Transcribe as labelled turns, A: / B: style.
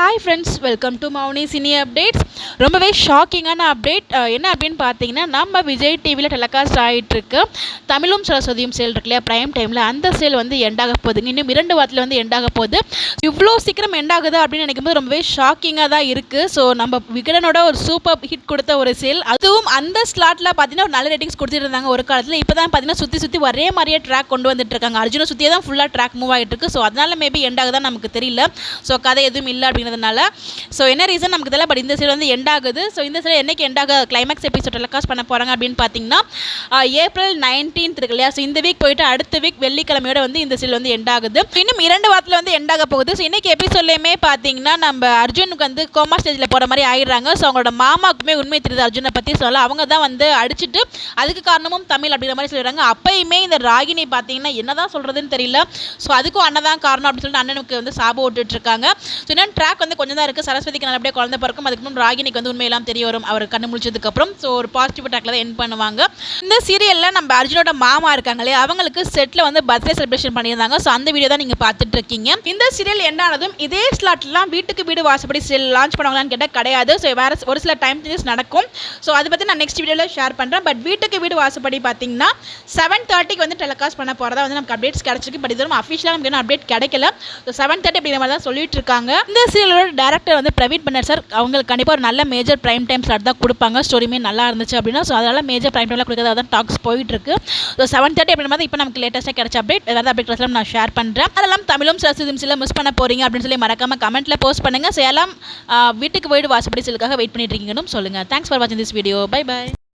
A: Hi friends, welcome to Mouni cine updates. ரொம்பவே ஷாக்கிங்கான update. என்ன அப்படின்னு பார்த்தீங்கன்னா, நம்ம விஜய் டிவியில் டெலிகாஸ்ட் ஆகிட்டுருக்கு தமிழும் சரஸ்வதியும் சேல் இருக்கு இல்லையா, ப்ரைம் டைமில். அந்த சேல் வந்து எண்டாக போகுதுங்க. இன்னும் 2 வாரத்தில் வந்து எண்டாக போகுது. இவ்வளோ சீக்கிரம் எண்டாகுது அப்படின்னு நினைக்கும்போது ரொம்பவே ஷாக்கிங்காக தான் இருக்குது. ஸோ நம்ம விகடனோட ஒரு சூப்பர் ஹிட் கொடுத்த ஒரு சேல், அதுவும் அந்த ஸ்லாட்டில் பார்த்தீங்கன்னா ஒரு நல்ல ரேட்டிங்ஸ் கொடுத்துட்டு இருந்தாங்க ஒரு காலத்தில். இப்போ தான் பார்த்தீங்கன்னா சுற்றி ஒரே மாதிரியே ட்ராக் கொண்டு வந்துட்டு இருக்காங்க. அர்ஜுனை சுற்றியே தான் ஃபுல்லாக ட்ராக் மூவ் ஆகிட்டு இருக்கு. ஸோ அதனால மேபி எண்டாகுதான் நமக்கு தெரியல. ஸோ கதை எதுவும் இல்லை அப்படின்னு ஸோ என்ன ரீசன் நமக்கு தெரியல. பட் இந்த சீரியல் வந்து எண்ட் ஆகுது. ஸோ இந்த சீரியல் என்னைக்கு எண்ட் ஆக கிளைமேக்ஸ் எபிசோட் டெலிகாஸ்ட் பண்ண போகிறாங்க அப்படின்னு பார்த்தீங்கன்னா ஏப்ரல் 19 இருக்கு இல்லையா. ஸோ இந்த வீக் போயிட்டு அடுத்த வீக் வெள்ளிக்கிழமையோட வந்து இந்த சீரியல் வந்து எண்ட் ஆகுது. இன்னும் 2 வாரத்தில் வந்து எண்ட் ஆக போகுது. ஸோ இன்னைக்கு எபிசோட்லேயுமே பார்த்தீங்கன்னா நம்ம அர்ஜுனுக்கு வந்து கோமா ஸ்டேஜில் போகிற மாதிரி ஆயிடுறாங்க. ஸோ அவங்களோட மாமாவுக்குமே உண்மை தெரியுது அர்ஜுனை பற்றி. சொல்ல அவங்க தான் வந்து அடிச்சுட்டு அதுக்கு காரணமும் தமிழ் அப்படிங்கிற மாதிரி சொல்லிடுறாங்க. அப்பயுமே இந்த ராகினி பார்த்தீங்கன்னா என்னதான் சொல்கிறதுன்னு தெரியல. ஸோ அதுக்கும் அண்ணன் தான் காரணம் அப்படின்னு சொல்லிட்டு அண்ணனுக்கு வந்து சாபம் விட்டுட்டு இருக்காங்க. ஸோ இன்னும் ட்ராக் வந்து கொஞ்சம் தான் இருக்குது. சரஸ்வதிக்கு நல்லபடியாக குழந்தை பிறக்கும். அதுக்கு முன்னாடி ராகினிக்கு வந்து உண்மையெல்லாம் தெரிய வரும் அவர் கண்ணு முடிச்சதுக்கப்புறம். ஸோ ஒரு பாசிட்டிவ் ட்ராக்ல தான் என் பண்ணுவாங்க. இந்த சீரியலில் நம்ம அர்ஜுனோட மாமா இருக்காங்களே, அவங்களுக்கு செட்டில் வந்து பர்த்டே செலிப்ரேஷன் பண்ணியிருந்தாங்க. ஸோ அந்த வீடியோ தான் நீங்கள் பார்த்துட்டு இருக்கீங்க. இந்த சீரியல் என்னானதும் இதே ஸ்லாட்லாம் வீட்டுக்கு வீடு வாசப்படி சீரியல் லான்ச் பண்ணுவாங்களான்னு கேட்டால் கிடையாது. ஸோ வேறு ஒரு சில டைம் சேஞ்சஸ் நடக்கும். ஸோ அதை பற்றி நான் நெக்ஸ்ட் வீடியோவில் ஷேர் பண்ணுறேன். பட் வீட்டுக்கு வீடு வாசப்படி பார்த்தீங்கன்னா 7:30 வந்து டெலிகாஸ்ட் பண்ண போகிறதா வந்து நமக்கு அப்டேட்ஸ் கிடைச்சிருக்கு. பட் இதுவும் அஃபிஷியலாக நமக்கு என்ன அப்டேட் கிடைக்கல. ஸோ 7:30 அப்படிங்கிற மாதிரி தான் சொல்லிட்டு இருக்காங்க. இந்த சீரியலோட டேரக்டர் வந்து பிரவீன் பண்ணர் சார். அவங்களுக்கு கண்டிப்பாக ஒரு நல்ல மேஜர் பிரைம் டைம் ஸ்லாட் தான் கொடுப்பாங்க. ஸ்டோரியுமே நல்லா இருந்துச்சு அப்படின்னா. ஸோ அதனால் மேஜர் பிரைம் டைமில் கொடுக்கறதா தான் டாக்ஸ் போயிட்டு இருக்கு. ஸோ 7:30 அப்படின்ற மாதிரி இப்போ நமக்கு லேட்டஸ்ட்டாக கிடைச்ச அப்டேட். வேறு அப்டேட் நான் ஷேர் பண்ணுறேன். அதெல்லாம் தமிழும் சரஸ்வதியும் சில மிஸ் பண்ண போகிறீங்க அப்படின்னு சொல்லி மறக்காம கமெண்ட்டில் போஸ்ட் பண்ணுங்கள். ஸோ எல்லாம் வீட்டுக்கு வீடு வாசப்படி சிலுக்காக வெயிட் பண்ணிட்டு இருக்கீங்கன்னு சொல்லுங்கள். தேங்க்ஸ் ஃபார் வாட்சிங் திஸ் வீடியோ. Bye by.